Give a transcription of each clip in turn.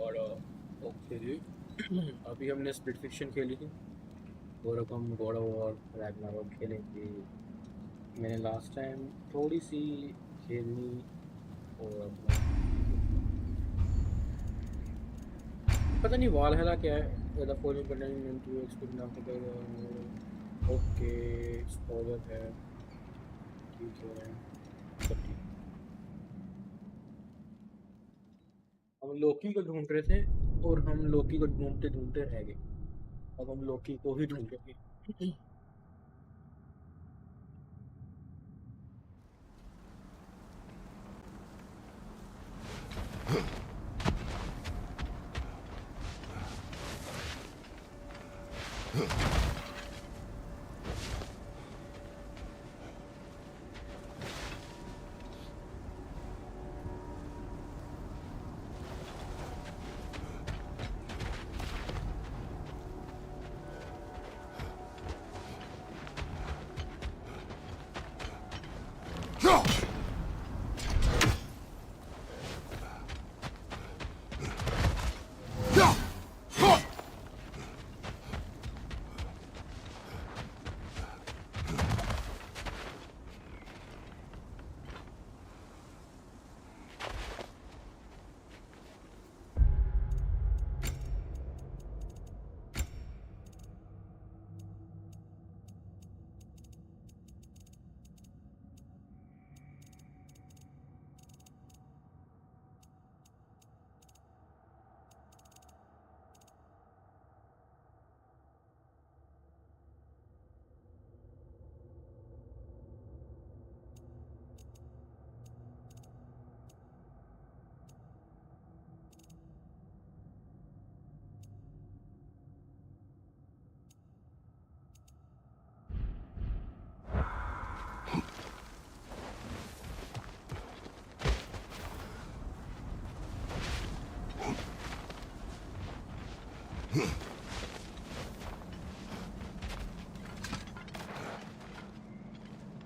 और ओके अभी हमने स्प्लिट फिक्शन खेली थी और अब हम गॉड ऑफ वॉर रैग्नारोक खेलेंगे। मैंने लास्ट टाइम थोड़ी सी खेलनी और अपना पता नहीं वालहला क्या है। ज़्यादा फॉलो करने में टू एक्सपेक्ट ना हो। ओके स्पॉइलर है, ठीक है, सब ठीक। हम लोकी को ढूंढ रहे थे और हम लोकी को ढूंढते ढूंढते रह गए। अब हम लोकी को ही ढूंढेंगे।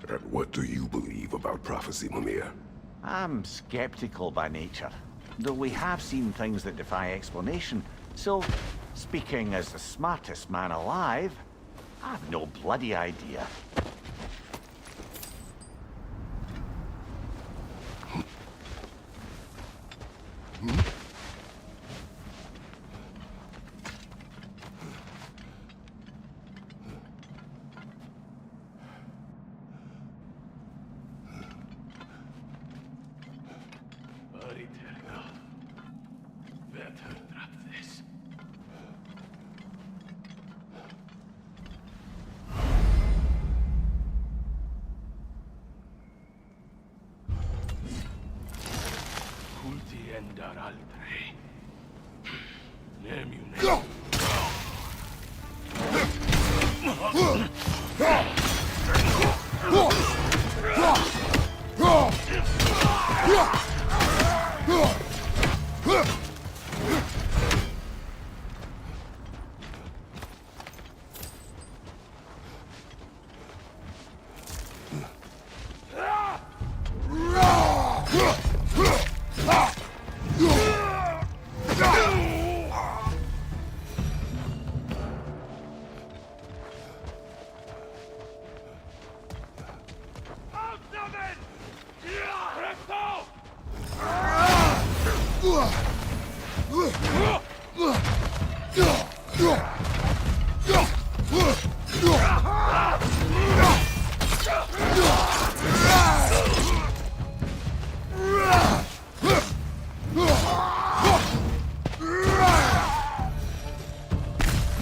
And what do you believe about prophecy, Mimir? I'm skeptical by nature, though we have seen things that defy explanation. So, speaking as the smartest man alive, I've no bloody idea.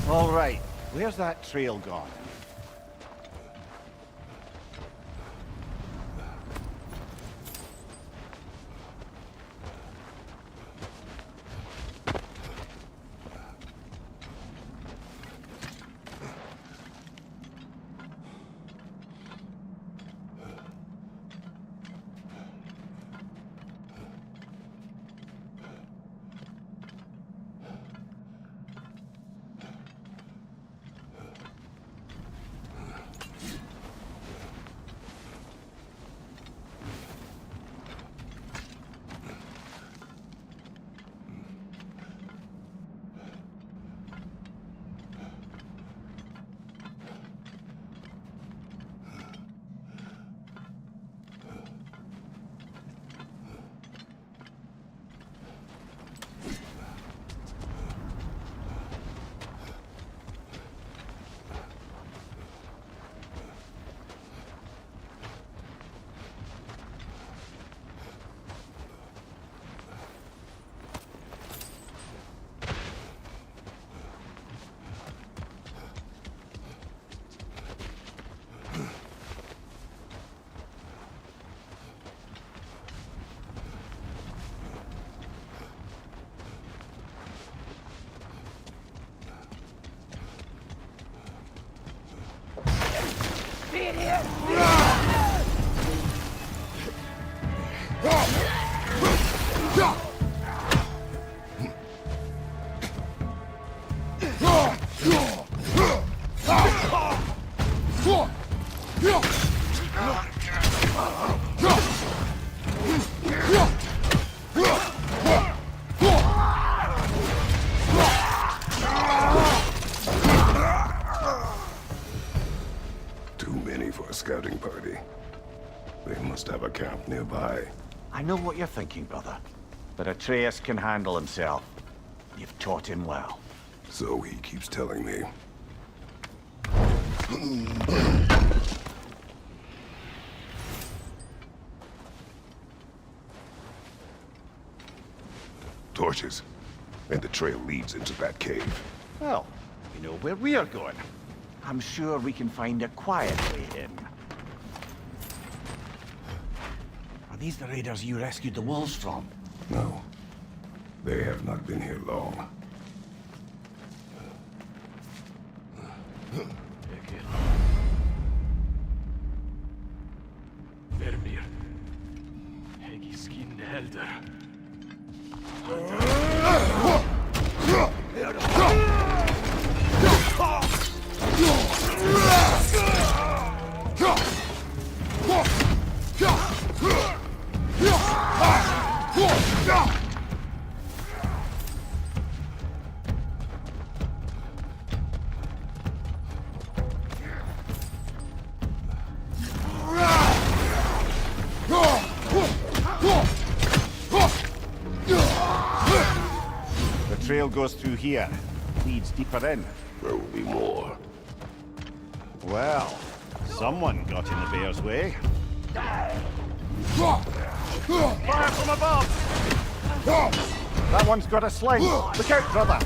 All right, where's that trail gone? Too many for a scouting party. They must have a camp nearby. I know what you're thinking, brother. But Atreus can handle himself. You've taught him well. So he keeps telling me. Torches. And the trail leads into that cave. Well, we know where we are going. I'm sure we can find a quiet way in. Are these the raiders you rescued the wolves from? No. They have not been here long. Vermir. Hegi skin helder. The trail goes through here. Leads deeper in. There will be more. Well, someone got in the bear's way. Fire from above! That one's got a sling. Look out, brother!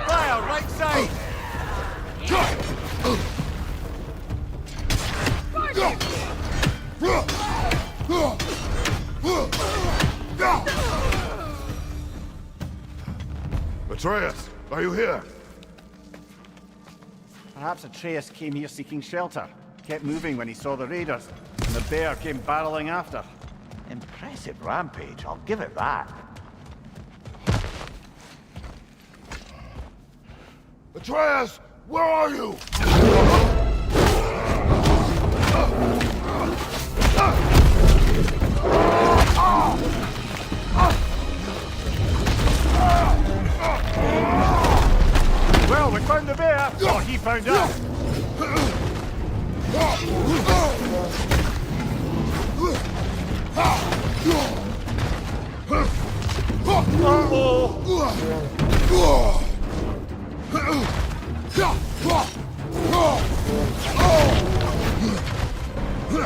Fire, right side! Atreus, are you here? Perhaps Atreus came here seeking shelter. Kept moving when he saw the raiders, and the bear came barreling after. Impressive rampage, I'll give it that. Atreus, where are you? Well, we found the bear, or he found us. Here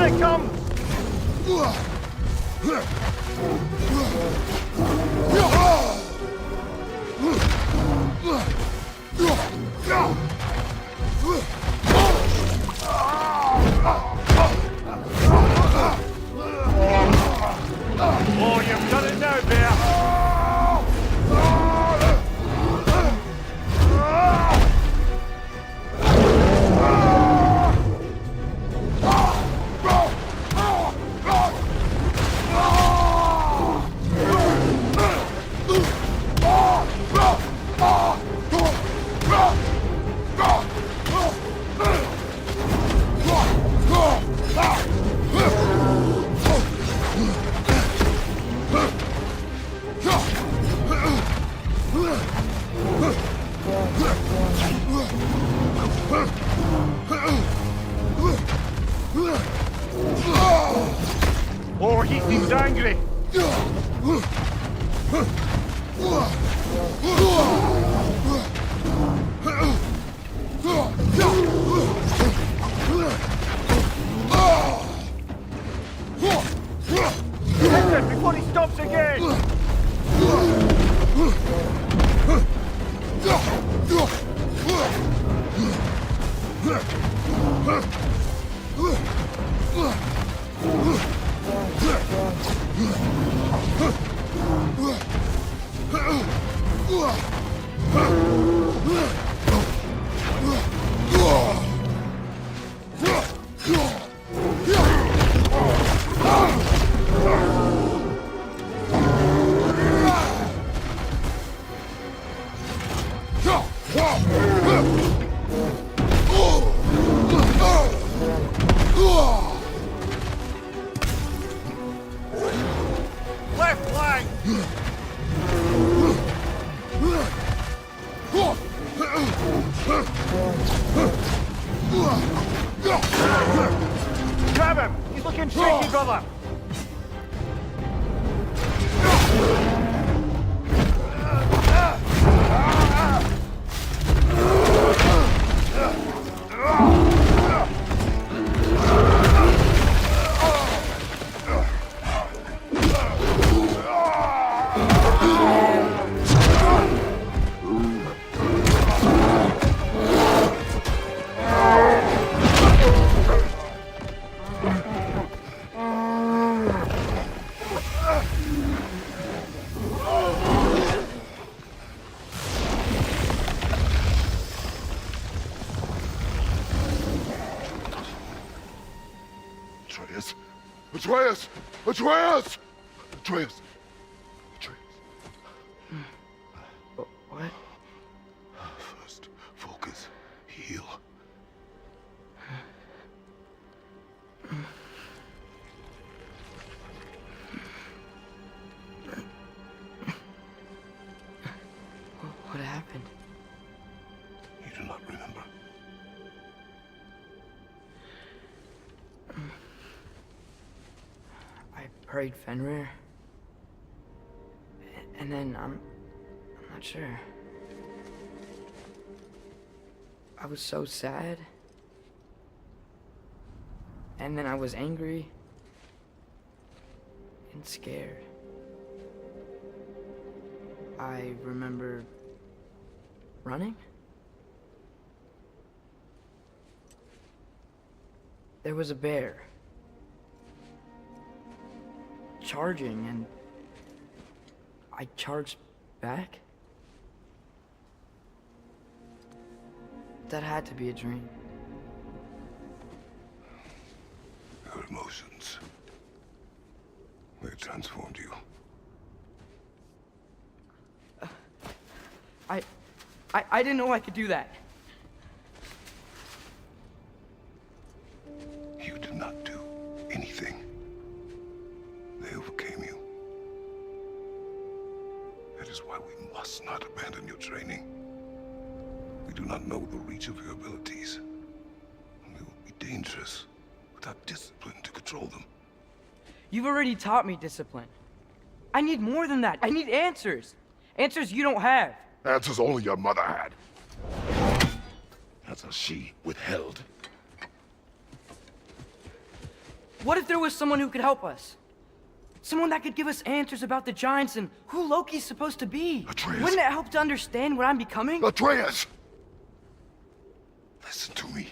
it comes! Oh, you've done it now, Bear. Oh, he seems angry. Hit him before he stops again. Left flank! Grab him! He's looking shaky, brother! Atreus! Atreus! Atreus! Atreus! What? First, focus. Heal. What happened? You do not remember. I prayed Fenrir. And then I'm not sure. I was so sad. And then I was angry and scared. I remember running. There was a bear charging, and I charged back. That had to be a dream. Your emotions. They transformed you. I didn't know I could do that. You did not do anything. They overcame you. That is why we must not abandon your training. We do not know the reach of your abilities. They will be dangerous without discipline to control them. You've already taught me discipline. I need more than that. I need answers. Answers you don't have. Answers only your mother had. Answers she withheld. What if there was someone who could help us? Someone that could give us answers about the Giants and who Loki's supposed to be. Atreus. Wouldn't it help to understand what I'm becoming? Atreus! Listen to me.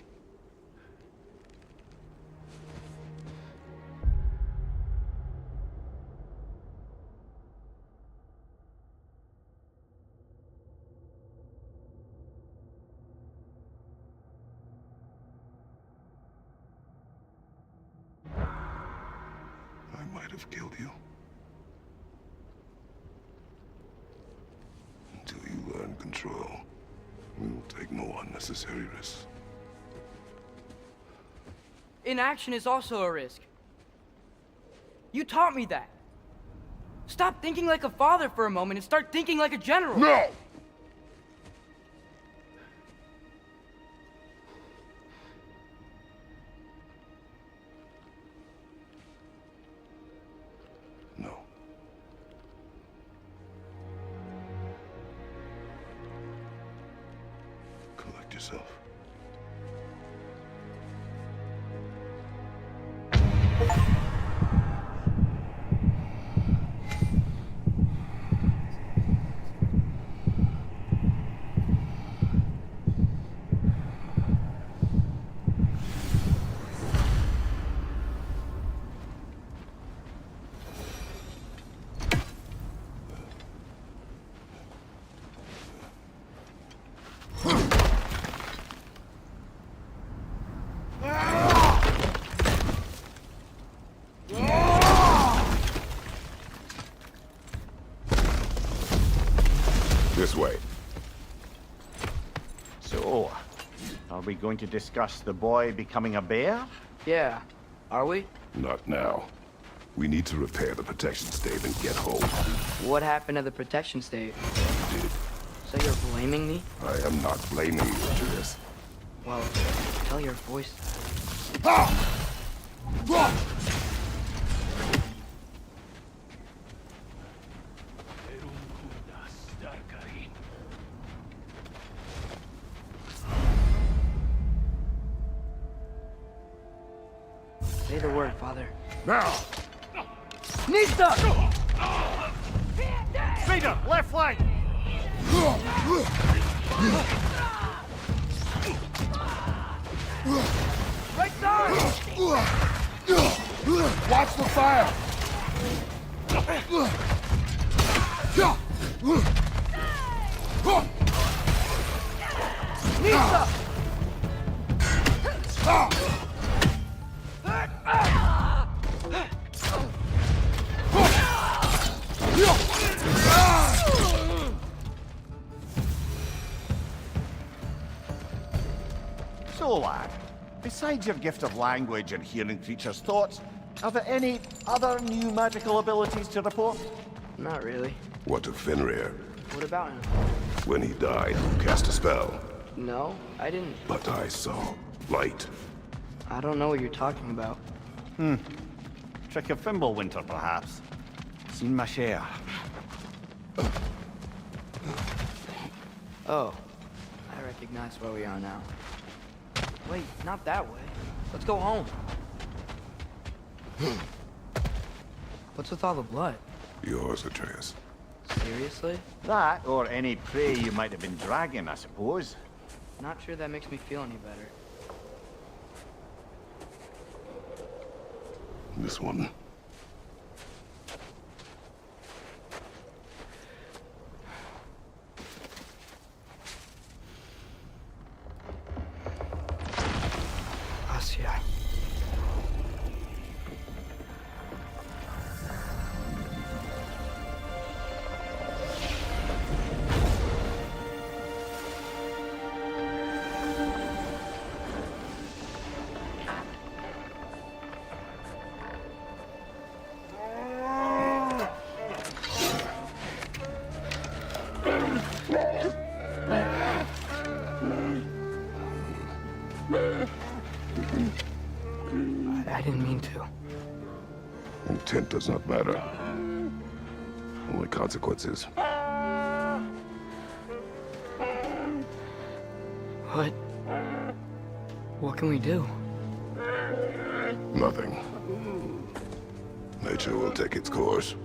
I might have killed you. Until you learn control, we will take no unnecessary risks. Inaction is also a risk. You taught me that. Stop thinking like a father for a moment and start thinking like a general. No! No. Collect yourself. This way. So, are we going to discuss the boy becoming a bear? Yeah, are we? Not now. We need to repair the protection stave and get home. What happened to the protection stave? Did. So you're blaming me? I am not blaming you, Atreus. Well, tell your voice. Say the word, Father. Now! Nista! Speeder, left flank! Right side! Watch the fire! Nista! So, lad, besides your gift of language and hearing creatures' thoughts, are there any other new magical abilities to report? Not really. What of Fenrir? What about him? When he died, you cast a spell. No, I didn't. But I saw light. I don't know what you're talking about. Trick of Fimbulwinter, perhaps? Seen my share. Oh, I recognize where we are now. Wait, not that way. Let's go home. What's with all the blood? Yours, Atreus. Seriously? That, or any prey you might have been dragging, I suppose. Not sure that makes me feel any better. This one. Asya. intent does not matter. Only consequences. What can we do? Nothing. Nature will take its course.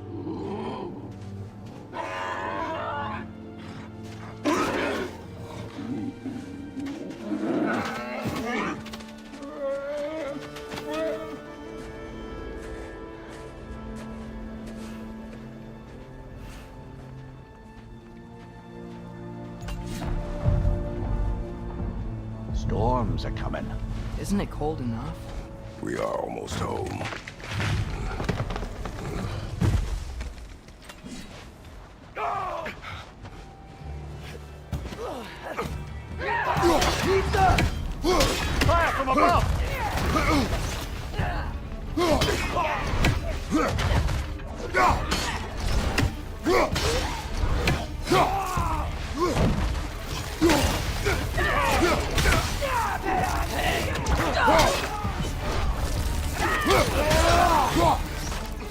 Storms are coming. Isn't it cold enough? We are almost home. Fire from above!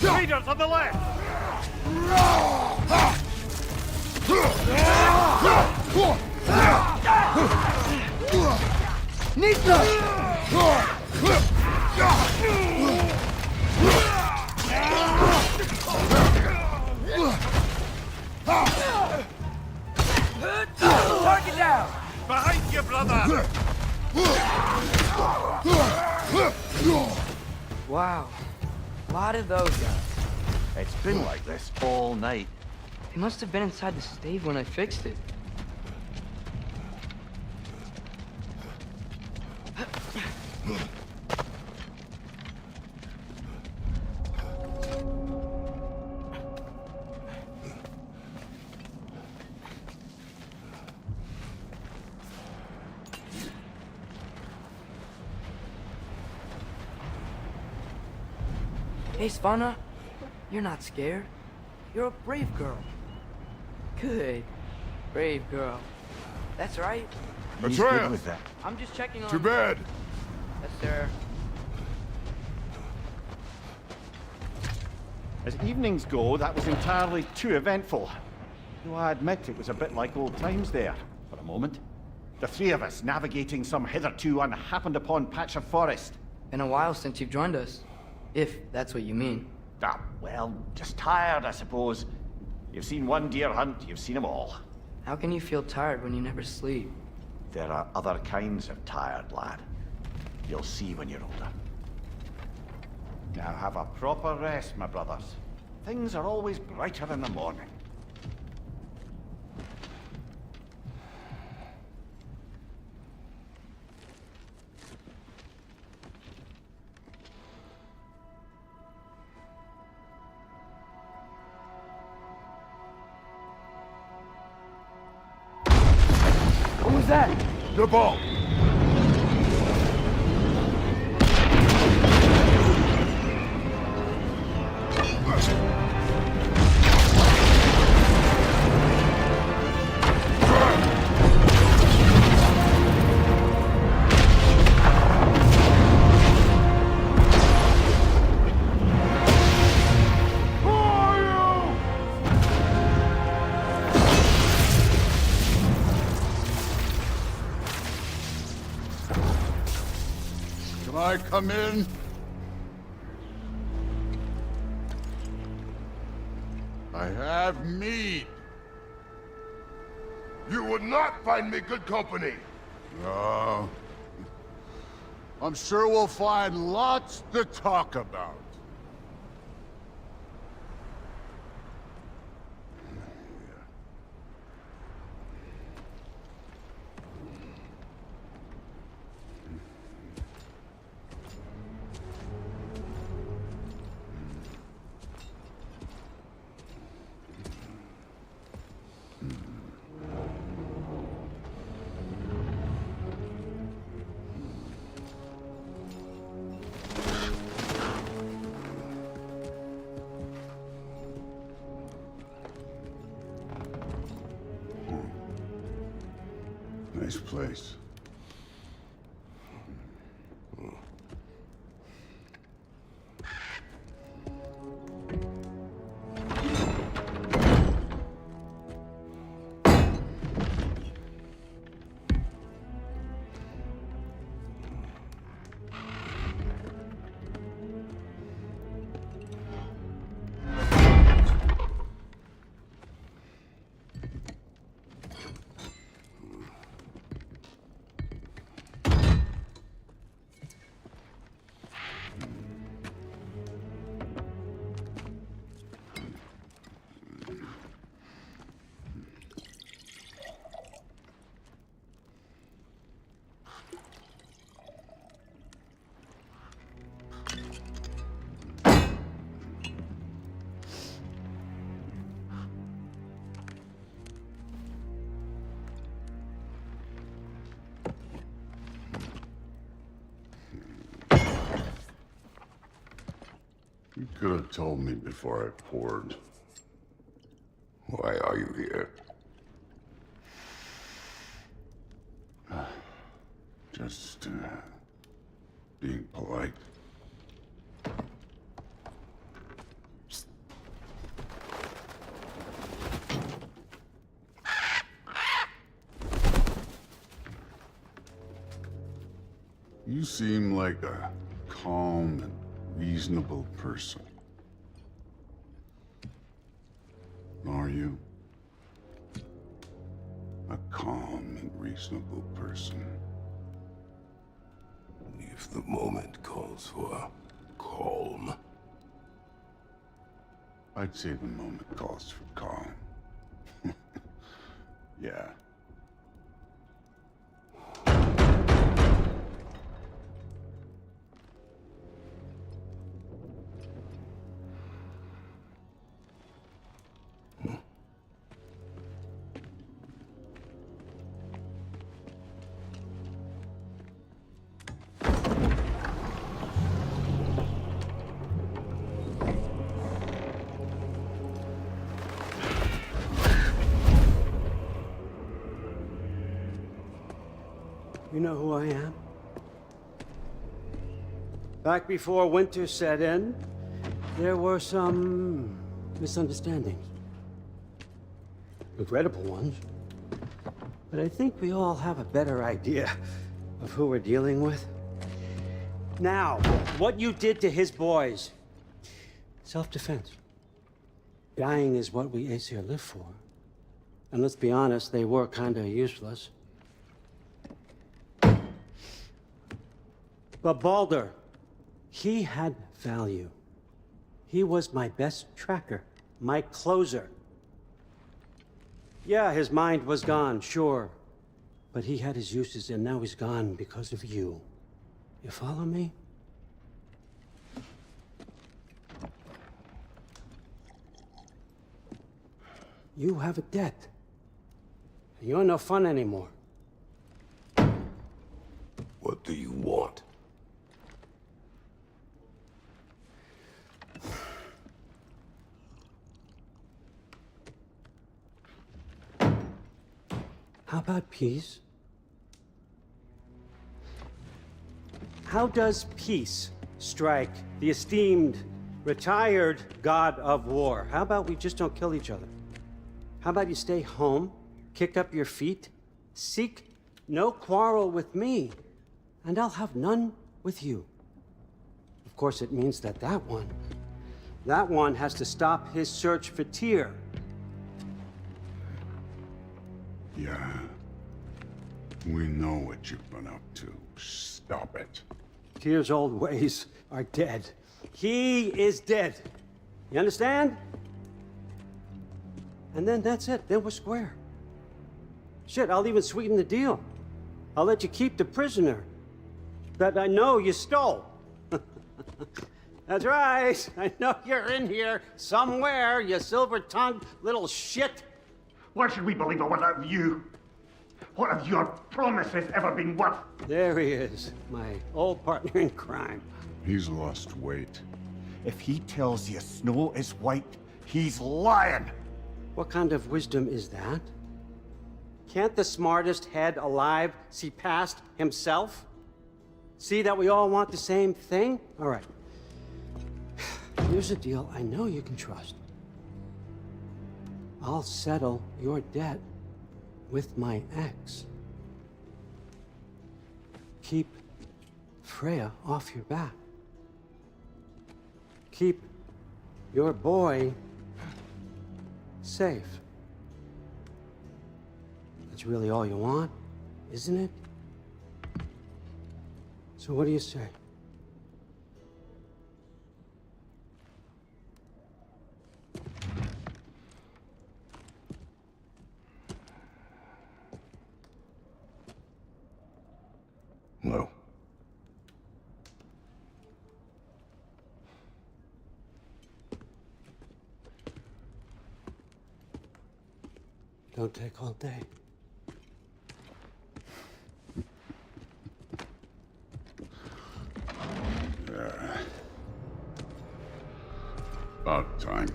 Leaders on the left! Target down! Behind you, brother! Wow. A lot of those guys. It's been like this all night. They must have been inside the stave when I fixed it. Hey, Svanna, you're not scared. You're a brave girl. Good. Brave girl. That's right. He's right. good with that. I'm just checking on... To bed. Yes, sir. As evenings go, that was entirely too eventful. Though I admit it was a bit like old times there, for a moment. The three of us navigating some hitherto unhappened upon patch of forest. Been a while since you've joined us. If that's what you mean. Ah, well, just tired, I suppose. You've seen one deer hunt, you've seen them all. How can you feel tired when you never sleep? There are other kinds of tired, lad. You'll see when you're older. Now have a proper rest, my brothers. Things are always brighter in the morning. What was that? The ball. Can I come in? I have mead. You would not find me good company. No. I'm sure we'll find lots to talk about. Nice place. Could have told me before I poured. Why are you here? Just, being polite. You seem like a calm and reasonable person. Are you? A calm and reasonable person. If the moment calls for calm. I'd say the moment calls for calm. Yeah. You know who I am? Back before winter set in, there were some misunderstandings. Regrettable ones. But I think we all have a better idea of who we're dealing with. Now, what you did to his boys. Self-defense. Dying is what we Aesir live for. And let's be honest, they were kinda useless. But Baldur, he had value. He was my best tracker, my closer. Yeah, his mind was gone, sure. But he had his uses, and now he's gone because of you. You follow me? You have a debt. You're no fun anymore. What do you want? How about peace? How does peace strike the esteemed, retired god of war? How about we just don't kill each other? How about you stay home, kick up your feet, seek no quarrel with me, and I'll have none with you. Of course, it means that that one has to stop his search for Tyr. Yeah. We know what you've been up to. Stop it. Tyr's old ways are dead. He is dead. You understand? And then that's it. Then we're square. Shit, I'll even sweeten the deal. I'll let you keep the prisoner that I know you stole. That's right. I know you're in here somewhere, you silver-tongued little shit. Why should we believe a word out of you? What have your promises ever been worth? There he is, my old partner in crime. He's lost weight. If he tells you snow is white, he's lying. What kind of wisdom is that? Can't the smartest head alive see past himself? See that we all want the same thing? All right. Here's a deal I know you can trust. I'll settle your debt with my ex. Keep Freya off your back. Keep your boy safe. That's really all you want, isn't it? So what do you say? No. Don't take all day. Time.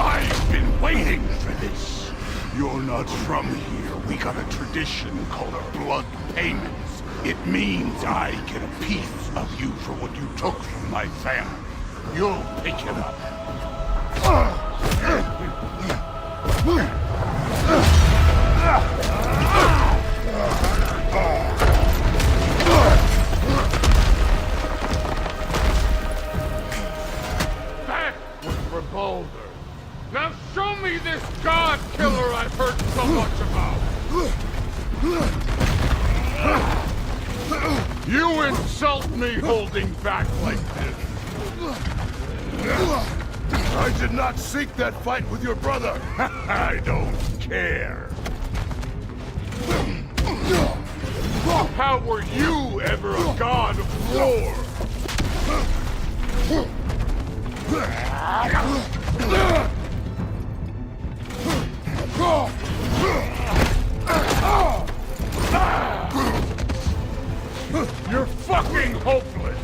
I've been waiting for this. You're not from here. We got a tradition called blood payments. It means I get a piece of you for what you took from my family. You'll pick it up. That was for Boulder. Now show me this god killer I've heard so much about. You insult me holding back like this. I did not seek that fight with your brother. I don't care. How were you ever a god of war? You're fucking hopeless!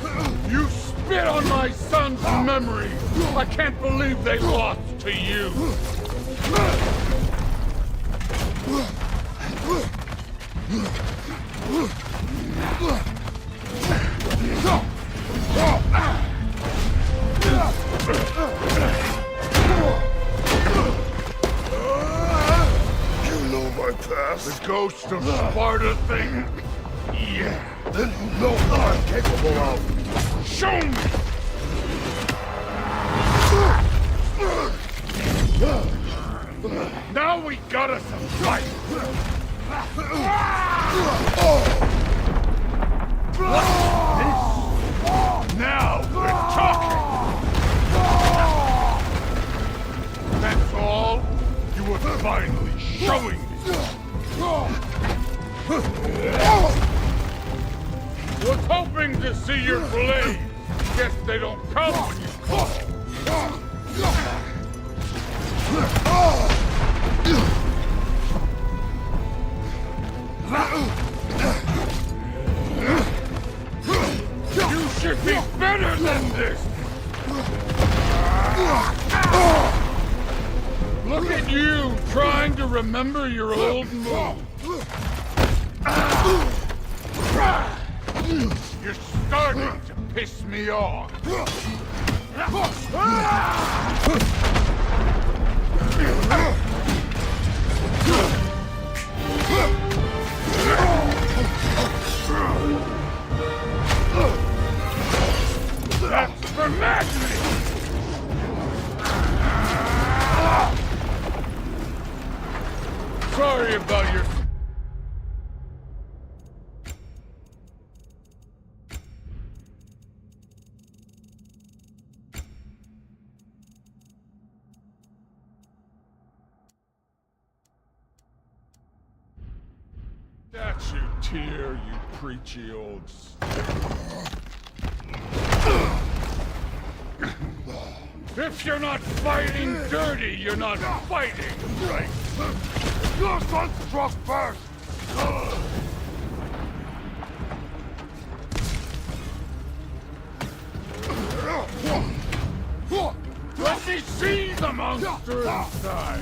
You spit on my son's memory! I can't believe they lost to you! You know my past? The ghost of Sparta thing? Yeah. Then you know what I'm capable of. Show me! Now we got us a fight! Now we're talking! That's all? You were finally showing me! Was hoping to see your blade. Guess they don't come when you call. You should be better than this! Look at you, trying to remember your old moves. You're starting to piss me off. That's for Magni! Sorry about your... That's your tear, you preachy old... If you're not fighting dirty, you're not fighting right. Your son struck first! Let me see the monster inside!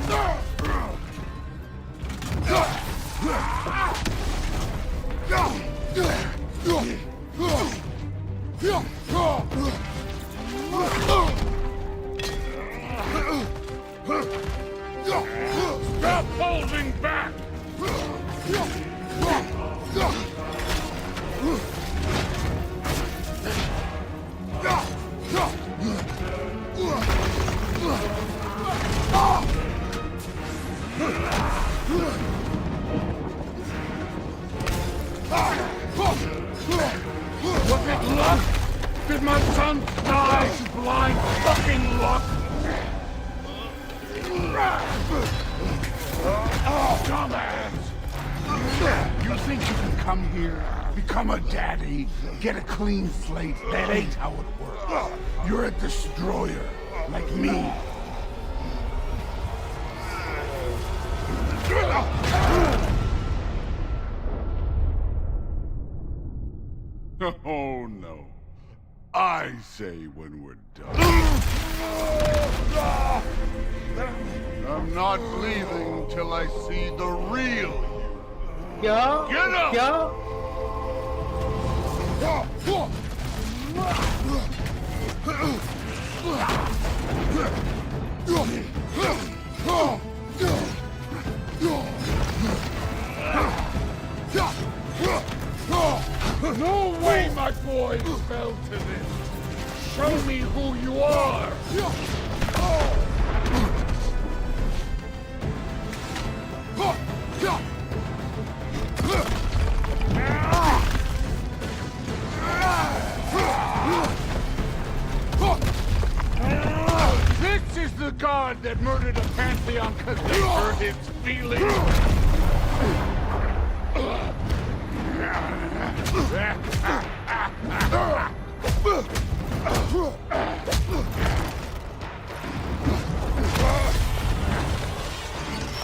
Stop holding back! Was it luck? Did my son die to blind fucking luck? Dumbass! You think you can come here, become a daddy, get a clean slate? That ain't how it works. You're a destroyer, like me. No, no. I say when we're done. I'm not leaving till I see the real you. क्या Get up! क्या No way my boys fell to this! Show me who you are! This is the god that murdered a pantheon because they hurt his feelings!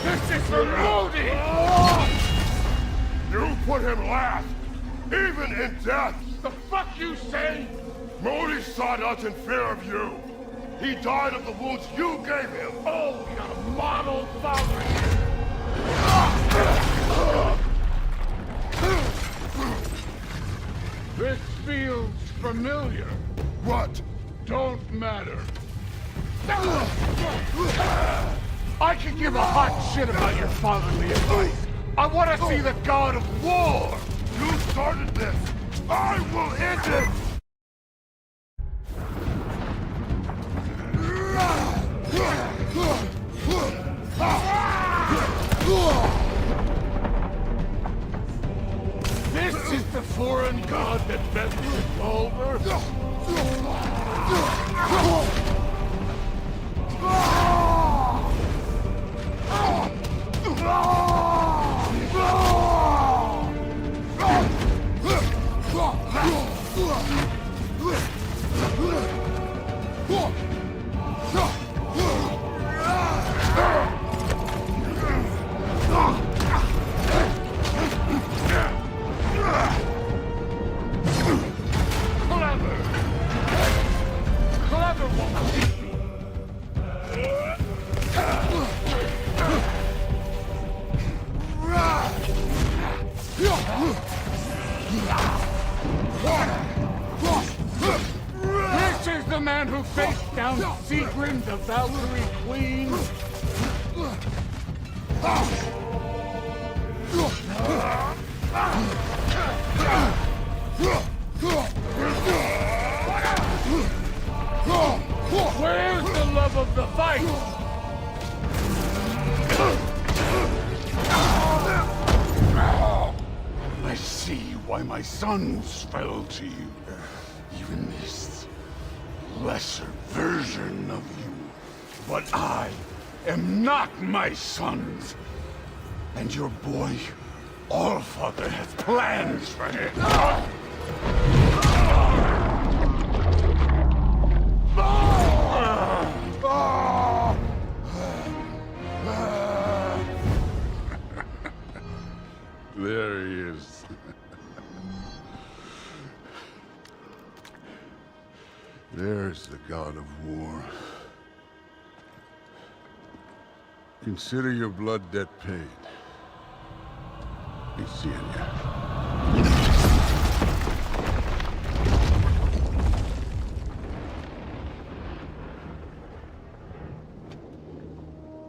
This is for Modi! You put him last, even in death! The fuck you say? Modi sought us in fear of you. He died of the wounds you gave him. Oh, we got a model father here. This feels familiar. What? Don't matter. I can give a hot shit about your fatherly advice. I want to see the god of war. You started this. I will end it. This is the foreign god that bent the revolver? Clever won't beat me. This is the man who faced down Sigrun, the Valkyrie Queen. Where's the love of the fight? I see why my sons fell to you. Even this lesser version of you. But I am not my sons. And your boy, Allfather, has plans for him. There he is. There's the god of war. Consider your blood debt paid. Be seeing ya.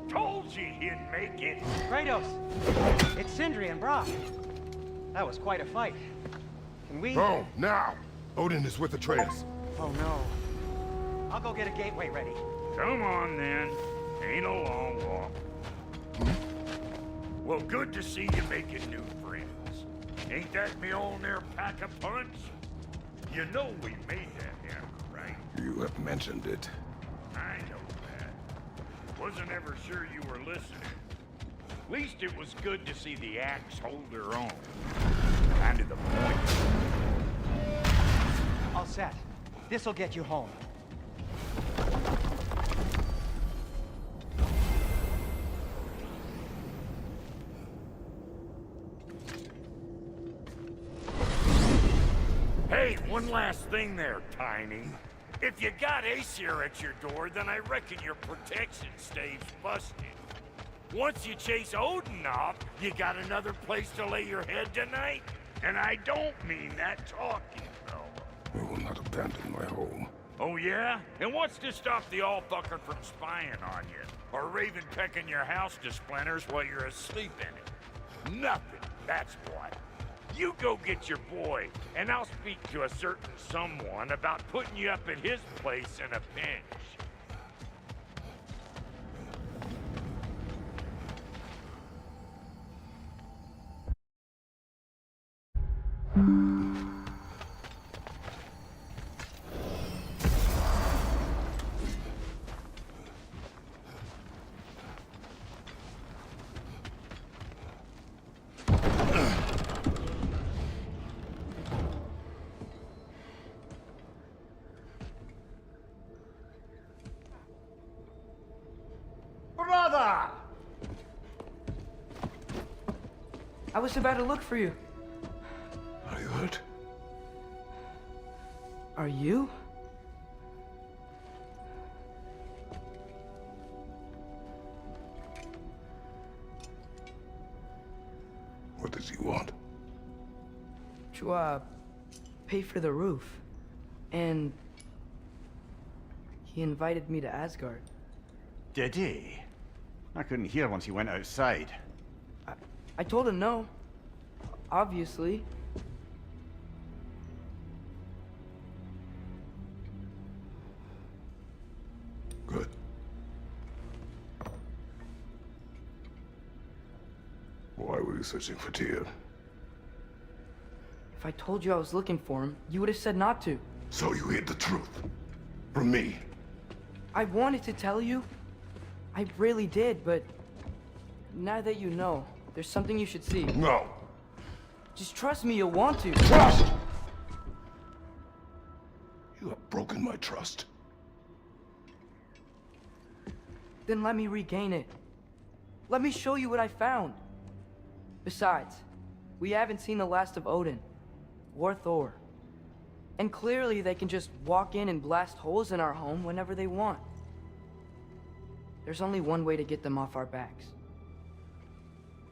Told you he'd make it. Kratos, it's Sindri and Brock. That was quite a fight. Can we... Oh, now! Odin is with Atreus. Oh no. I'll go get a gateway ready. Come on, then. Ain't a long walk. Well, good to see you making new friends. Ain't that Mjolnir pack a punch? You know we made that hammer, right? You have mentioned it. I know that. Wasn't ever sure you were listening. At least it was good to see the axe hold her own. Kind of the point. All set. This'll get you home. Hey, One last thing there, Tiny. If you got Aesir at your door, then I reckon your protection stave's busted. Once you chase Odin off, you got another place to lay your head tonight? And I don't mean that talking, though. I will not abandon my home. Oh yeah? And what's to stop the all-fucker from spying on you? Or Raven pecking your house to splinters while you're asleep in it? Nothing, that's what. You go get your boy, and I'll speak to a certain someone about putting you up at his place in a pinch. Brother! I was about to look for you. Are you hurt? Are you? What does he want? To, pay for the roof. And he invited me to Asgard. Did he? I couldn't hear once he went outside. I told him no. Obviously. Good. Why were you searching for Tyr? If I told you I was looking for him, you would have said not to. So you hid the truth. From me. I wanted to tell you. I really did, but now that you know, there's something you should see. No. Just trust me, you'll want to. Trust! You have broken my trust. Then let me regain it. Let me show you what I found. Besides, we haven't seen the last of Odin or Thor. And clearly they can just walk in and blast holes in our home whenever they want. There's only one way to get them off our backs.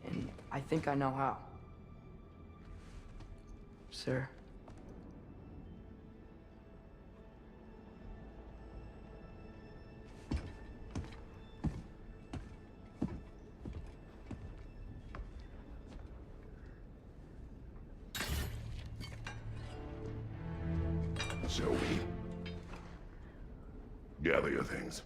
And I think I know how. Sir. Shall we? Gather your things.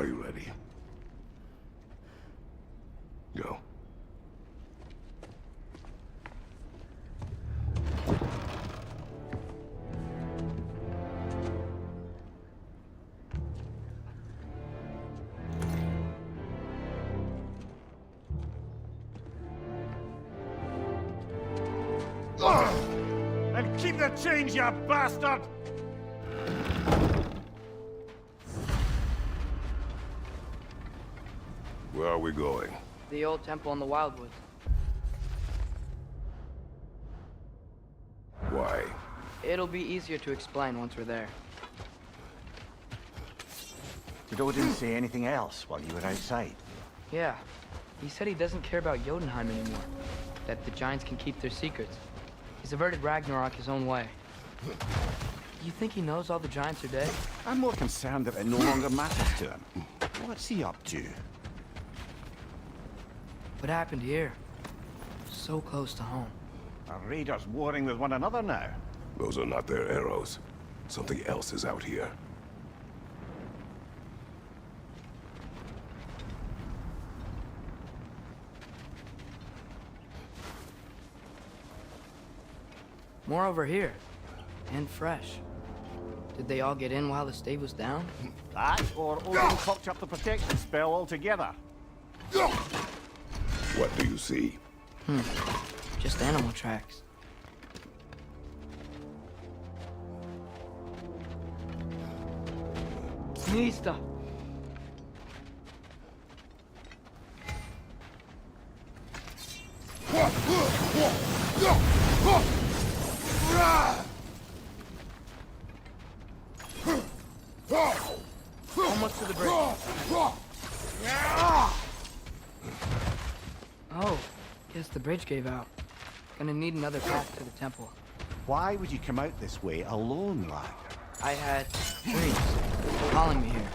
Are you ready? Go. And keep the change, you bastard! Where are we going? The old temple in the Wildwoods. Why? It'll be easier to explain once we're there. Did Odin say anything else while you were outside? Yeah. He said he doesn't care about Jotunheim anymore. That the Giants can keep their secrets. He's averted Ragnarok his own way. You think he knows all the Giants are dead? I'm more concerned that it no longer matters to him. What's he up to? What happened here? So close to home. Are raiders warring with one another now? Those are not their arrows. Something else is out here. More over here. And fresh. Did they all get in while the stave was down? That, or Odin cocked up the protection spell altogether. What do you see? Just animal tracks. Nista! Almost to the bridge. Oh, guess the bridge gave out. Gonna need another path to the temple. Why would you come out this way alone, lad? I had dreams calling me here.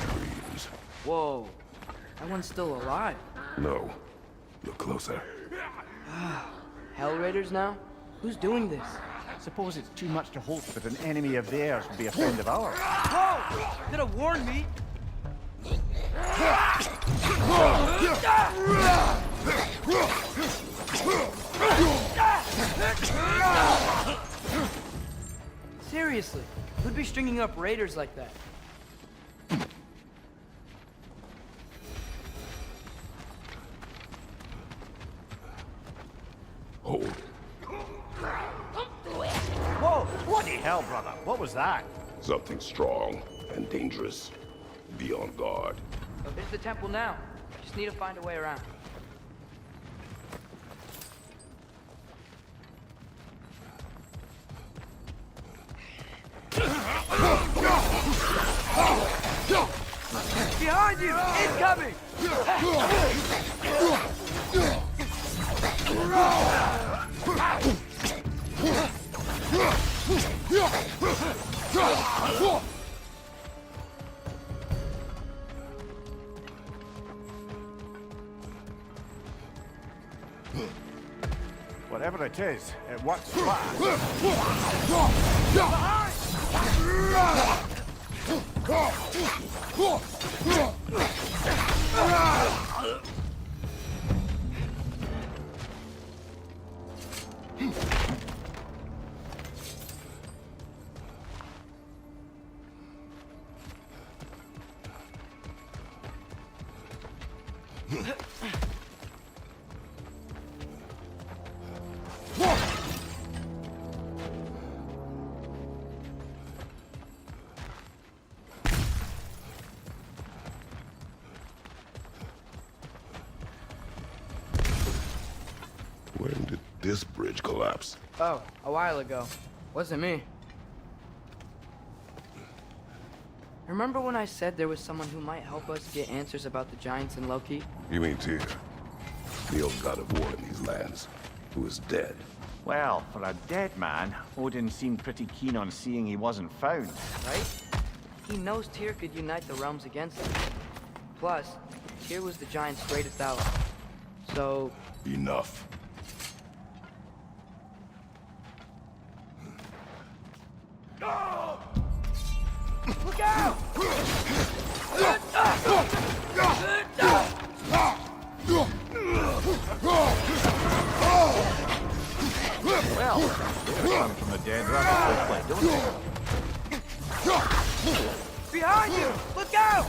Dreams. Whoa, that one's still alive. No. Look closer. Hell Raiders now? Who's doing this? Suppose it's too much to hope that an enemy of theirs would be a friend of ours. Whoa! Could have warned me. Seriously, who'd be stringing up raiders like that? Hold. Whoa! What the hell, brother? What was that? Something strong and dangerous. Be on guard. There's the temple now. Just need to find a way around. Behind you! Incoming! Whatever it is, it works fast. When did this bridge collapse? Oh, a while ago. Wasn't me. Remember when I said there was someone who might help us get answers about the Giants and Loki? You mean Tyr? The old god of war in these lands, who is dead. Well, for a dead man, Odin seemed pretty keen on seeing he wasn't found. Right? He knows Tyr could unite the realms against him. Plus, Tyr was the Giants' greatest ally. So... Enough. Look out! Well, they're coming from the dead rather quickly, don't they? Behind you! Look out!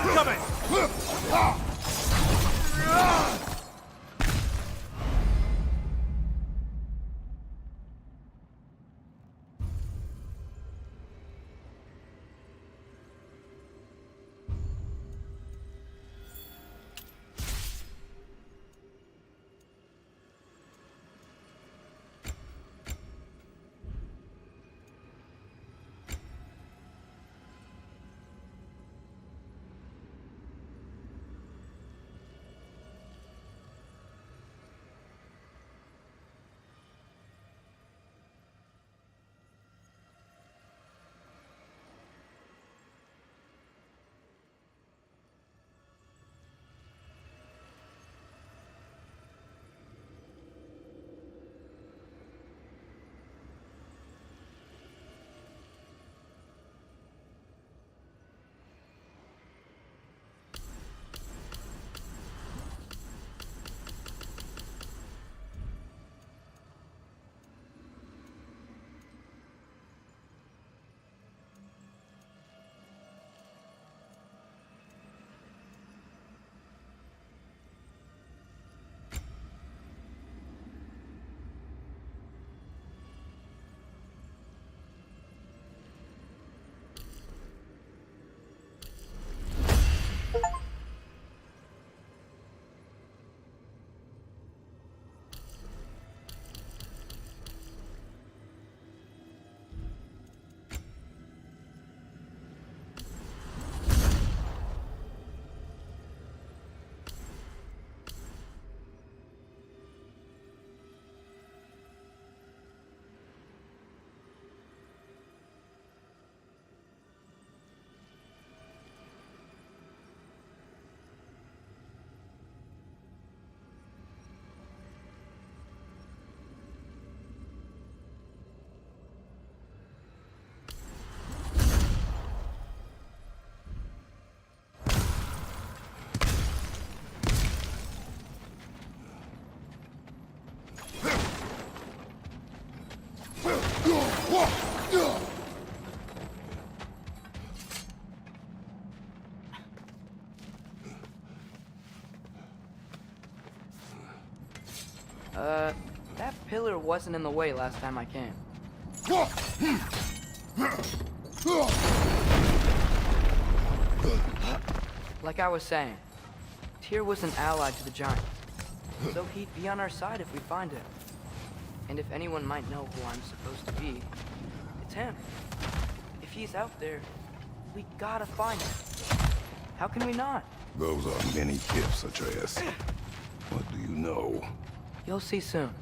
Incoming! That pillar wasn't in the way last time I came. Like I was saying, Tyr was an ally to the Giant, so he'd be on our side if we find him. And if anyone might know who I'm supposed to be, it's him. If he's out there, we gotta find him. How can we not? Those are many gifts, Atreus. What do you know? You'll see soon.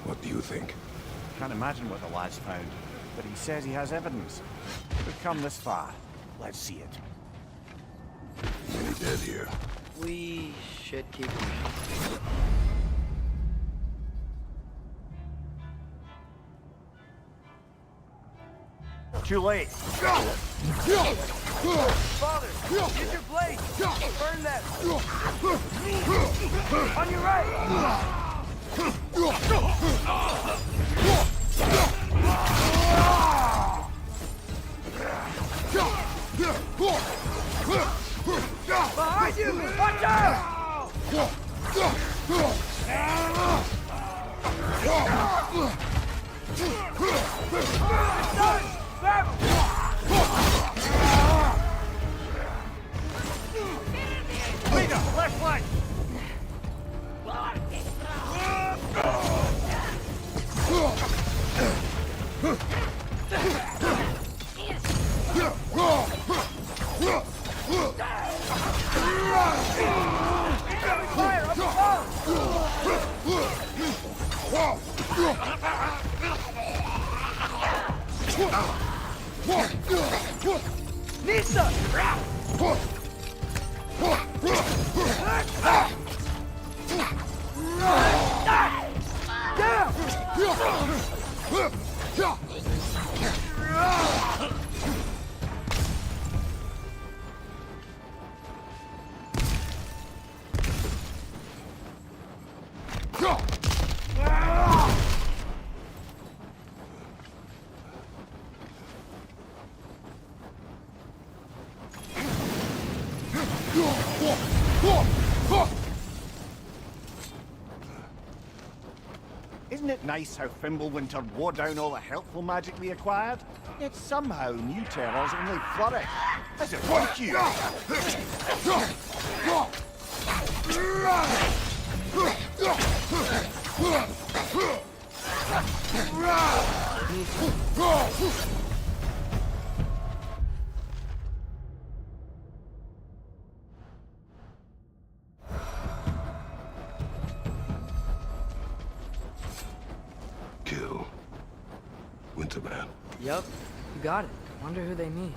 What do you think? Can't imagine what the lad's found, but he says he has evidence. We've come this far. Let's see it. Many dead here. We should keep moving. Too late. Father, use your blade! Burn them! On your right! Behind you! Watch out! Leader, left flank! Nisa! Isn't it nice how Fimbulwinter wore down all the helpful magic we acquired? Yet somehow new terrors only flourish. As it like you! Kill Winterman. Yup, you got it. Wonder who they mean.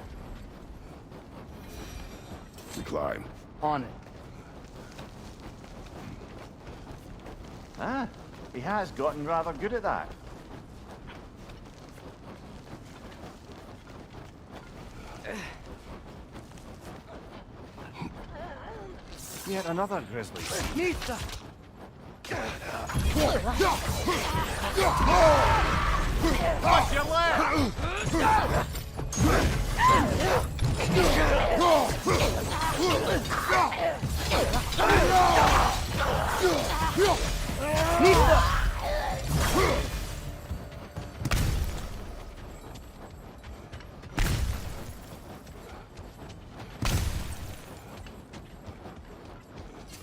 We climb. On it. Ah, he has gotten rather good at that. Yet another grizzly. Nisa! Watch your left!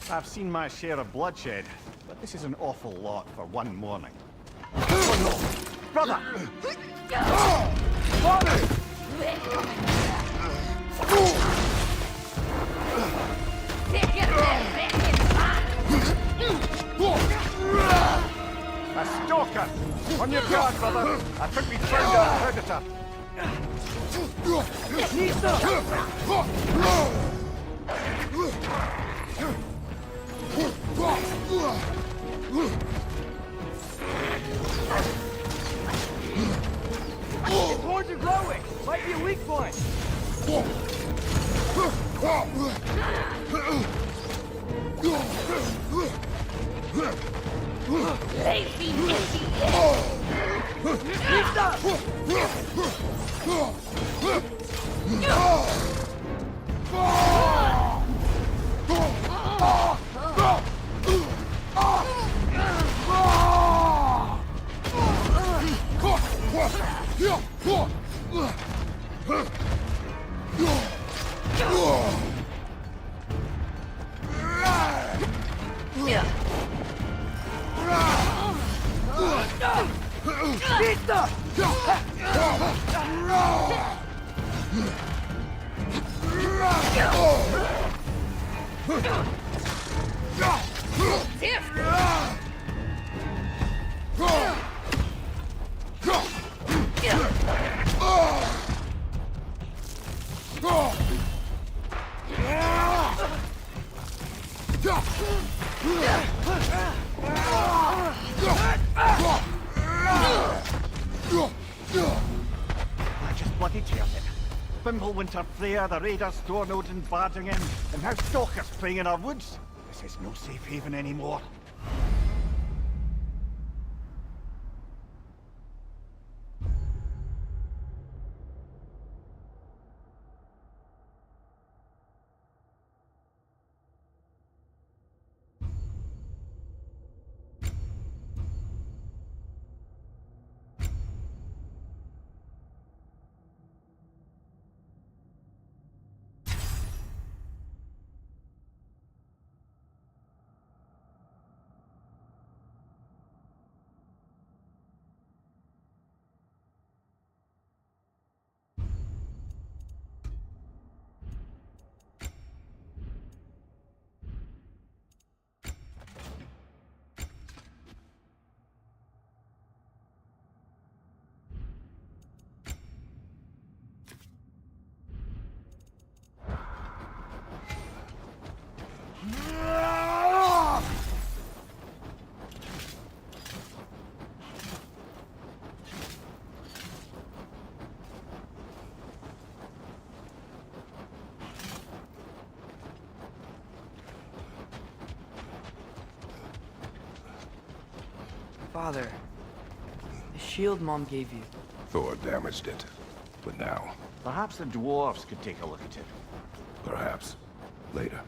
I've seen my share of bloodshed, but this is an awful lot for one morning. Oh no! Brother! A stalker! On your guard, brother! I think we found our predator! His horns are glowing! Might be a weak point! I just bloody tears it. Fimbulwinter, Freya, the Raiders, Stornode and barging in, and now stalkers playing in our woods. This is no safe haven anymore. Father, the shield Mom gave you. Thor damaged it. But now, Perhaps the dwarves could take a look at it. perhaps, later.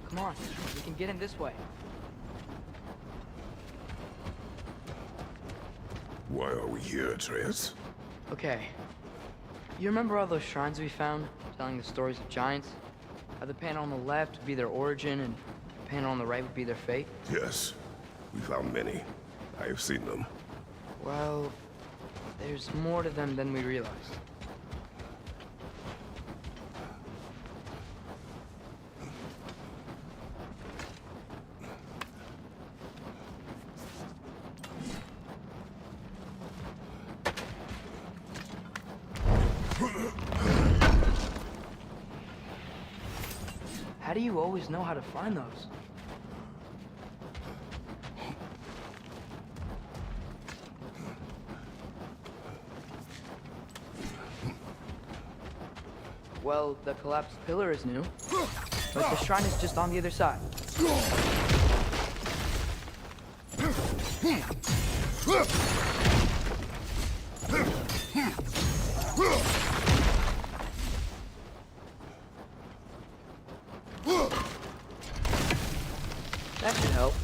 Come on, we can get in this way. Why are we here, Atreus? Okay. You remember all those shrines we found, telling the stories of giants? How the panel on the left would be their origin, and the panel on the right would be their fate? Yes, we found many. I have seen them. Well, there's more to them than we realized. How do you always know how to find those? Well, the collapsed pillar is new, but the shrine is just on the other side. That should help.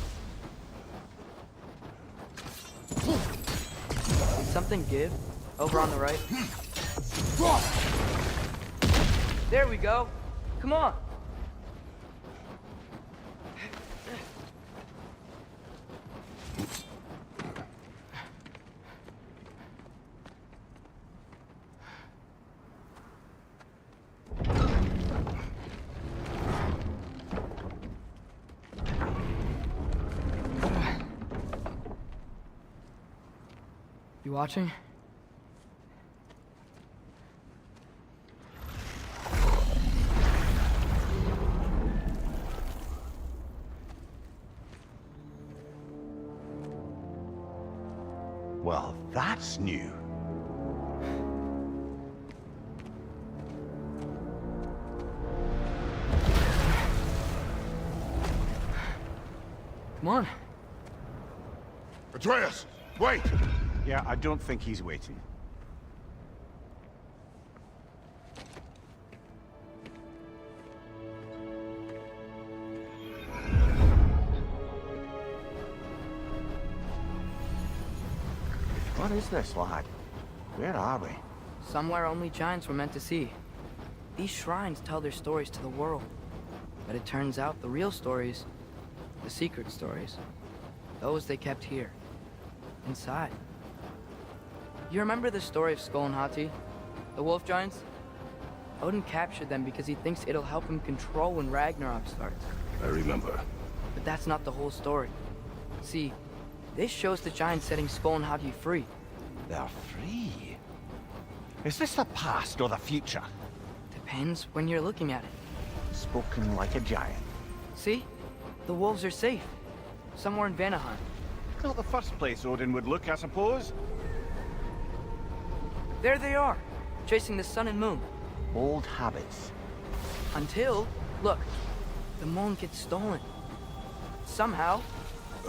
Did something give? Over on the right? There we go. Come on. You watching? Well, that's new. Come on. Atreus, wait! Yeah, I don't think he's waiting. What is this, lad? Where are we? Somewhere only giants were meant to see. These shrines tell their stories to the world. But it turns out the real stories, the secret stories, those they kept here, inside. You remember the story of Skull and Hati? The wolf giants? Odin captured them because he thinks it'll help him control when Ragnarok starts. I remember. But that's not the whole story. See, this shows the giants setting Skull and Hati free. They're free. Is this the past or the future? Depends when you're looking at it. Spoken like a giant. See? The wolves are safe. Somewhere in Vanaheim. Not the first place Odin would look, I suppose. There they are, chasing the sun and moon. Old habits. Until, look, the moon gets stolen. Somehow.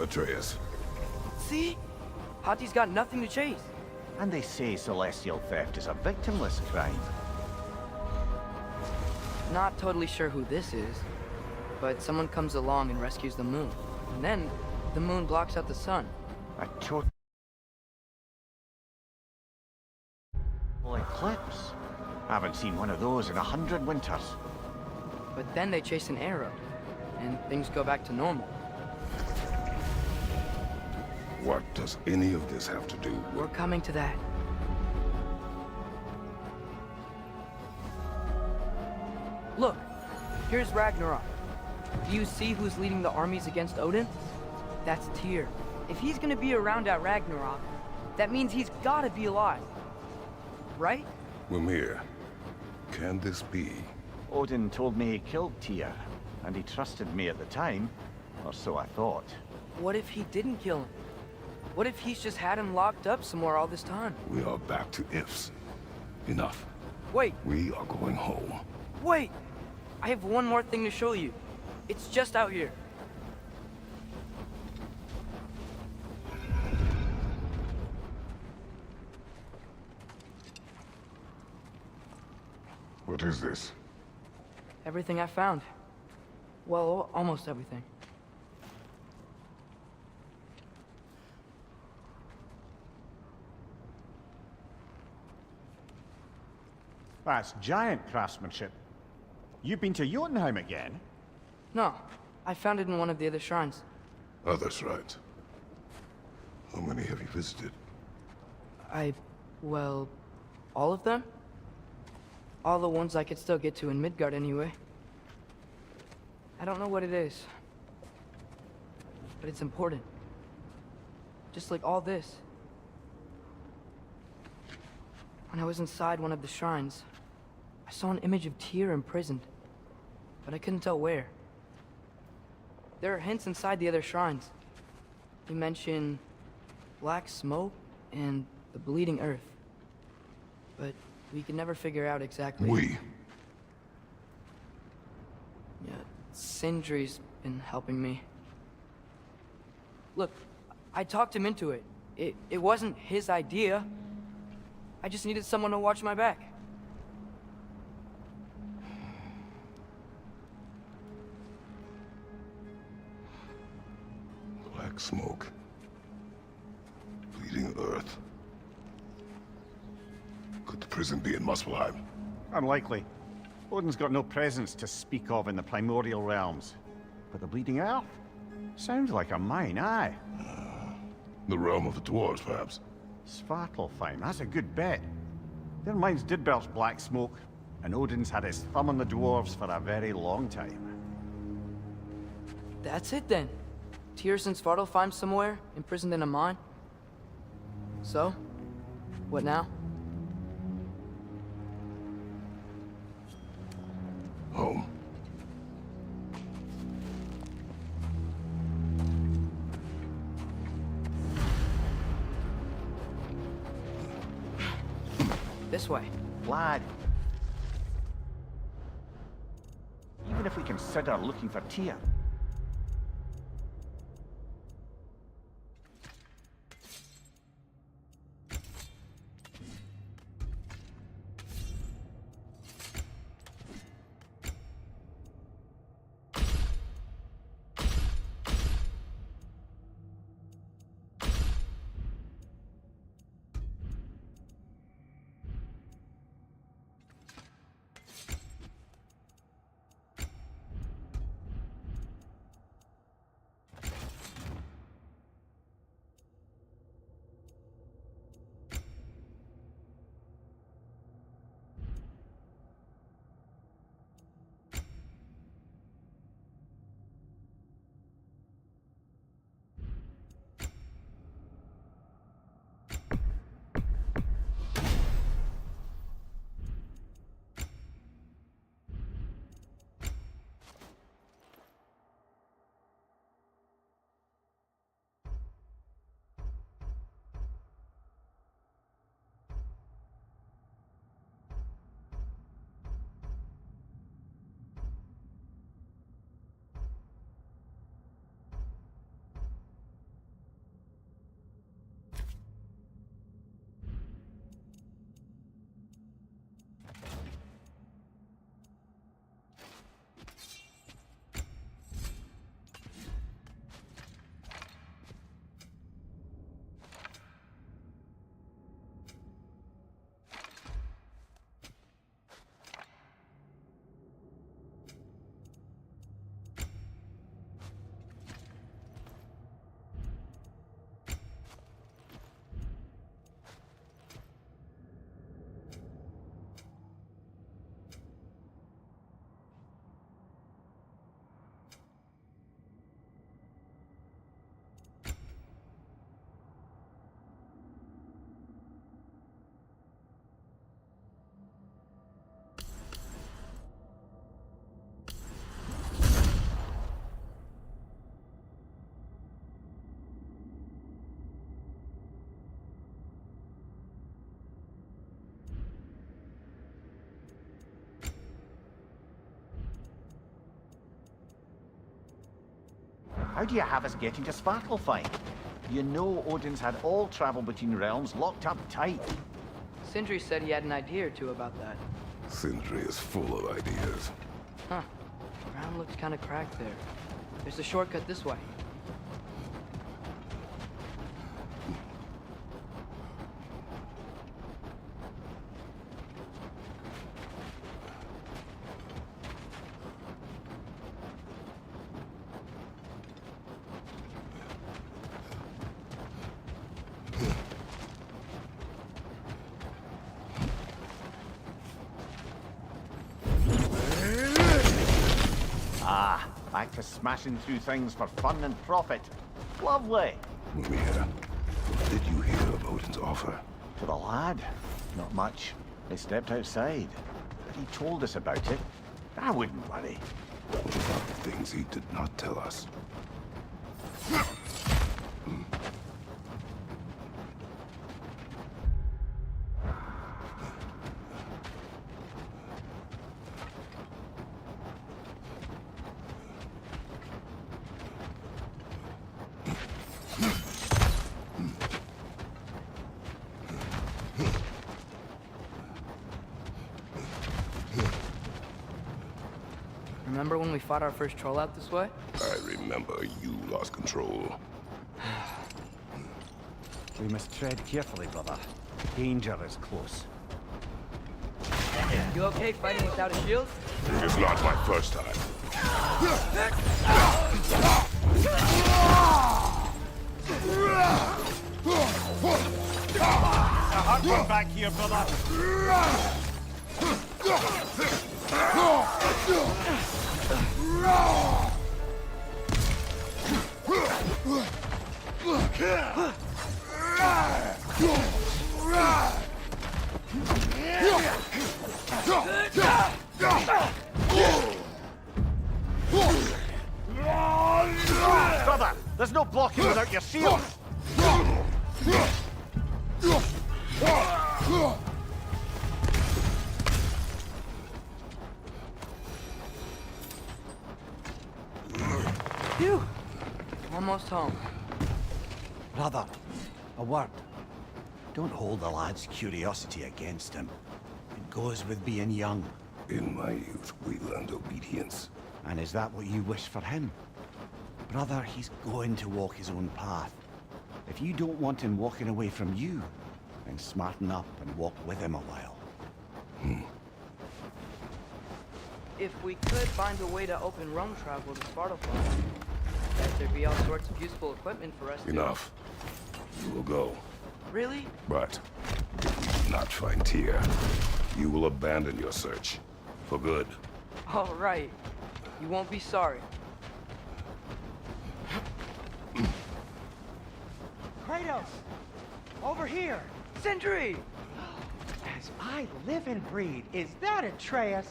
Atreus. See? Hati's got nothing to chase. And they say celestial theft is a victimless crime. Not totally sure who this is, but someone comes along and rescues the moon. And then, the moon blocks out the sun. A total eclipse. Haven't seen one of those in 100 winters. But then they chase an arrow, and things go back to normal. What does any of this have to do with... We're coming to that. Look, here's Ragnarok. Do you see who's leading the armies against Odin? That's Tyr. If he's gonna be around at Ragnarok, that means he's gotta be alive. Right? Mimir, can this be? Odin told me he killed Tyr, and he trusted me at the time, or so I thought. What if he didn't kill him? What if he's just had him locked up somewhere all this time? We are back to ifs. Enough. Wait, We are going home. wait! I have one more thing to show you. It's just out here. What is this? Everything I found. Well, almost everything. That's giant craftsmanship. You've been to Jotunheim again? No, I found it in one of the other shrines. Other shrines. How many have you visited? Well, all of them? All the ones I could still get to in Midgard anyway. I don't know what it is, but it's important. Just like all this. When I was inside one of the shrines, I saw an image of Tyr imprisoned, but I couldn't tell where. There are hints inside the other shrines. They mention black smoke and the bleeding earth, but we can never figure out exactly. We. Yeah, Sindri's been helping me. Look, I talked him into it. It wasn't his idea. I just needed someone to watch my back. Black smoke. Bleeding earth. Could the prison be in Muspelheim? Unlikely. Odin's got no presence to speak of in the primordial realms. But the Bleeding Earth? Sounds like a mine, aye. The realm of the dwarves, perhaps. Svartalfheim, that's a good bet. Their mines did belch black smoke, and Odin's had his thumb on the dwarves for a very long time. That's it then. Tyr's in Svartalfheim somewhere, imprisoned in a mine. So, what now? Home. This way. Lad. Even if we consider looking for Tyr, How do you have us getting to Svartalfheim? You know Odin's had all travel between realms locked up tight. Sindri said he had an idea or two about that. Sindri is full of ideas. Huh. Ground looks kind of cracked there. There's a shortcut this way. Back to smashing through things for fun and profit. Lovely. Mimir, what did you hear of Odin's offer? To the lad, not much. They stepped outside, but he told us about it. I wouldn't worry. What about the things he did not tell us? Remember when we fought our first troll out this way? I remember you lost control. We must tread carefully, brother. Danger is close. You okay fighting without a shield? It's not my first time. A hard one back here, brother. Brother, there's no blocking without your shield. Phew! Almost home. Brother, a word. Don't hold the lad's curiosity against him. It goes with being young. In my youth, we learned obedience. And is that what you wish for him? Brother, he's going to walk his own path. If you don't want him walking away from you, then smarten up and walk with him a while. If we could find a way to open realm travel to Svartalfheim, bet there'd be all sorts of useful equipment for us to... Enough. You will go. Really? But if we do not find Tyr, you will abandon your search. For good. All right. You won't be sorry. Kratos! Over here! Sindri! As I live and breathe, is that Atreus?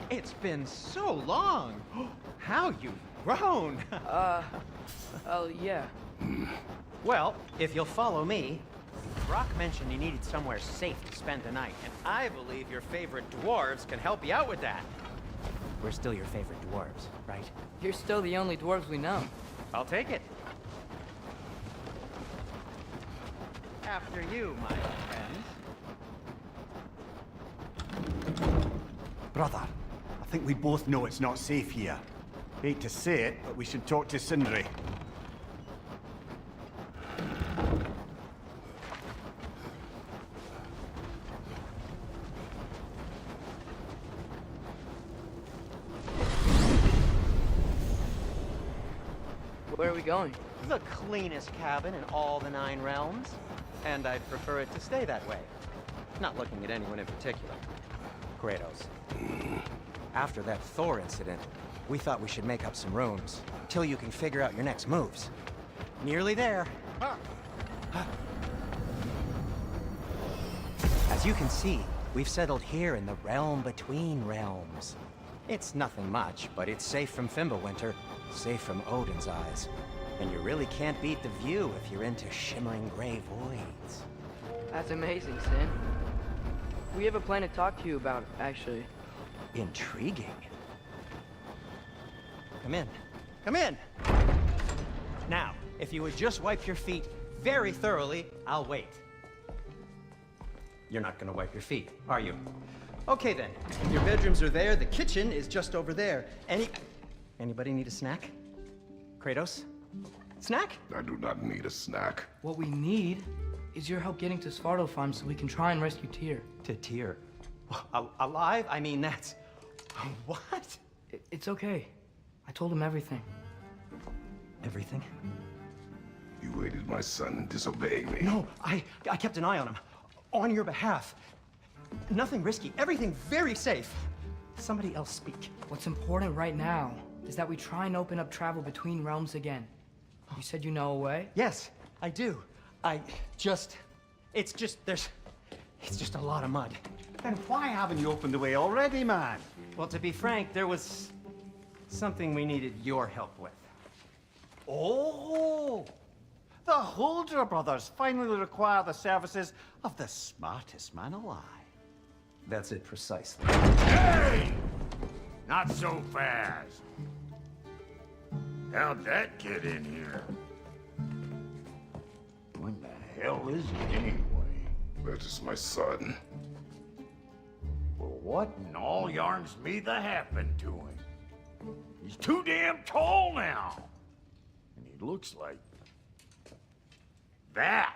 It's been so long! How you've grown! Oh, yeah. Well, if you'll follow me, Brock mentioned you needed somewhere safe to spend the night, and I believe your favorite dwarves can help you out with that. We're still your favorite dwarves, right? You're still the only dwarves we know. I'll take it. After you, my friends. Brother, I think we both know it's not safe here. Hate to say it, but we should talk to Sindri. Where are we going? The cleanest cabin in all the 9 realms. And I'd prefer it to stay that way. Not looking at anyone in particular. Kratos. After that Thor incident, we thought we should make up some rooms, till you can figure out your next moves. Nearly there. As you can see, we've settled here in the realm between realms. It's nothing much, but it's safe from Fimbulwinter, safe from Odin's eyes. And you really can't beat the view if you're into shimmering gray voids. That's amazing, Sin. We have a plan to talk to you about, actually. Intriguing. Come in. Come in! Now, if you would just wipe your feet very thoroughly, I'll wait. You're not gonna wipe your feet, are you? Okay then, if your bedrooms are there, the kitchen is just over there. Anybody need a snack? Kratos? Snack? I do not need a snack. What we need is your help getting to Svartalfheim so we can try and rescue Tyr. To Tyr? Alive? I mean, that's... What? It's okay. I told him everything. Everything? You aided my son in disobeying me. No, I kept an eye on him. On your behalf. Nothing risky. Everything very safe. Somebody else speak. What's important right now is that we try and open up travel between realms again. You said you know a way? Yes, I do. It's just a lot of mud. Then why haven't you opened the way already, man? Well, to be frank, there was something we needed your help with. Oh! The Holder brothers finally require the services of the smartest man alive. That's it precisely. Hey! Not so fast. How'd that get in here? When the hell is it anyway? That is my son. Well, what in all yarns me that happened to him? He's too damn tall now. And he looks like... that.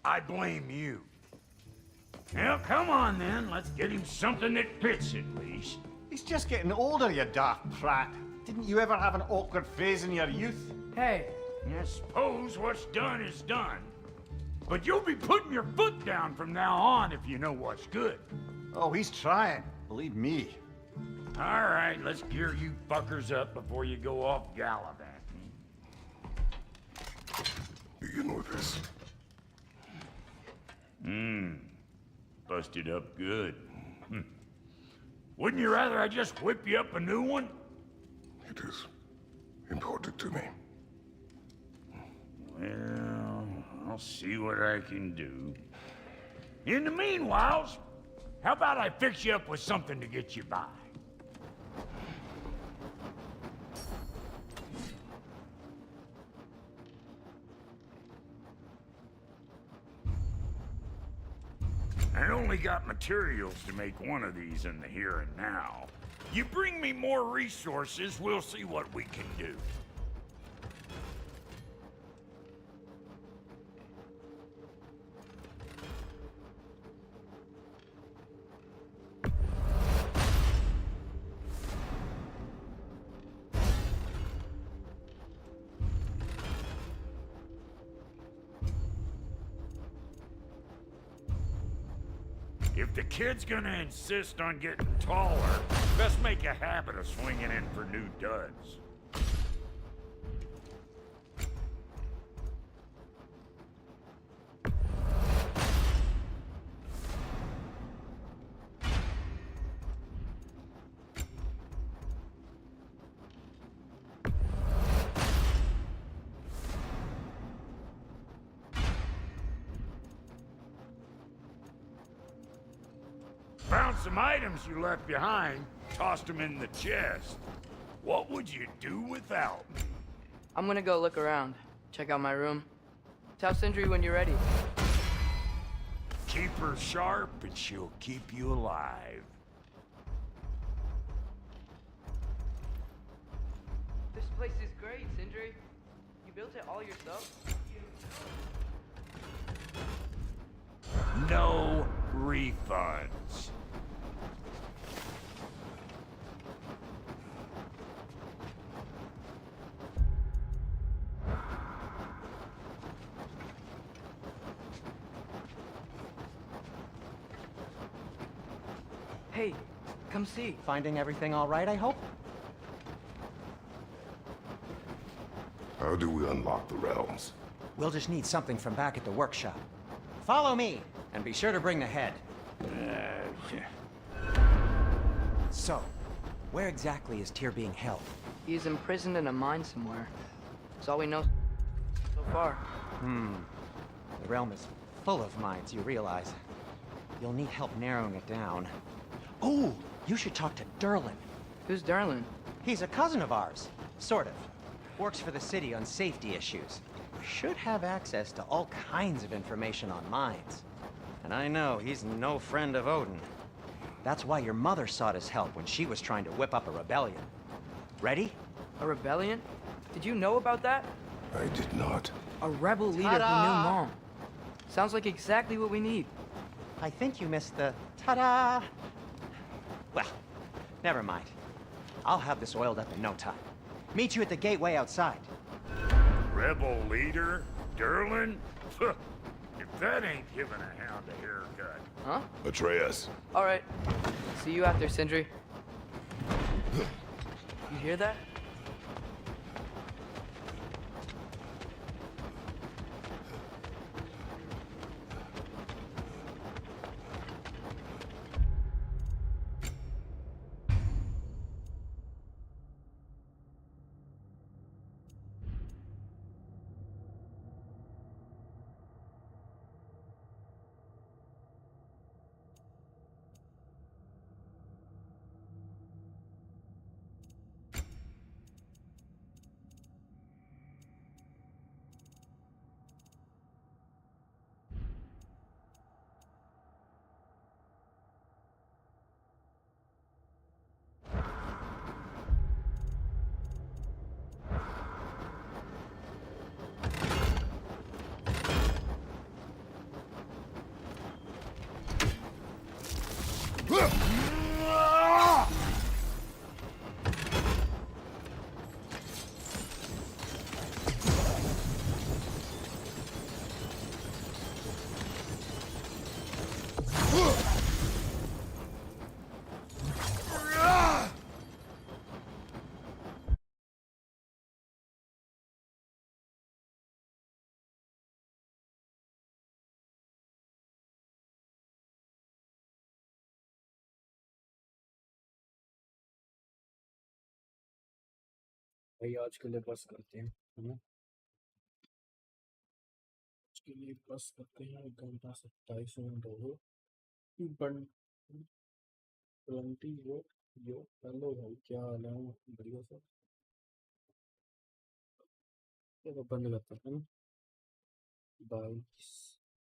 I blame you. Well, come on then. Let's get him something that fits at least. He's just getting older, you daft prat. Didn't you ever have an awkward phase in your youth? Hey, I suppose what's done is done. But you'll be putting your foot down from now on if you know what's good. Oh, he's trying. Believe me. All right, let's gear you fuckers up before you go off gallivanting. Begin with this. Busted up good. Wouldn't you rather I just whip you up a new one? It is important to me. Well, I'll see what I can do. In the meanwhile, how about I fix you up with something to get you by? I only got materials to make one of these in the here and now. You bring me more resources, we'll see what we can do. If the kid's gonna insist on getting taller, best make a habit of swinging in for new duds. Found some items you left behind, tossed them in the chest. What would you do without me? I'm gonna go look around. Check out my room. Tell Sindri when you're ready. Keep her sharp and she'll keep you alive. This place is great, Sindri. You built it all yourself? No refunds. Hey, come see. Finding everything all right, I hope? How do we unlock the realms? We'll just need something from back at the workshop. Follow me, and be sure to bring the head. So, where exactly is Tyr being held? He's imprisoned in a mine somewhere. That's all we know so far. The realm is full of mines, you realize. You'll need help narrowing it down. Oh, you should talk to Durlin. Who's Darlin? He's a cousin of ours, sort of. Works for the city on safety issues. Should have access to all kinds of information on mines. And I know he's no friend of Odin. That's why your mother sought his help when she was trying to whip up a rebellion. Ready? A rebellion? Did you know about that? I did not. A rebel leader who knew Mom. Sounds like exactly what we need. I think you missed the ta-da! Well, never mind. I'll have this oiled up in no time. Meet you at the gateway outside. Rebel leader? Derlin? If that ain't giving a hound a haircut. Huh? Atreus. All right. See you out there, Sindri. You hear that? भाई आज के लिए बस करते हैं, है ना? आज के लिए बस करते हैं, 1 घंटा 27 मिनट हो गए। बन 20 यो हेलो भाई, क्या हाल है? बढ़िया सर। चलो बंद करते हैं, है ना? बाय।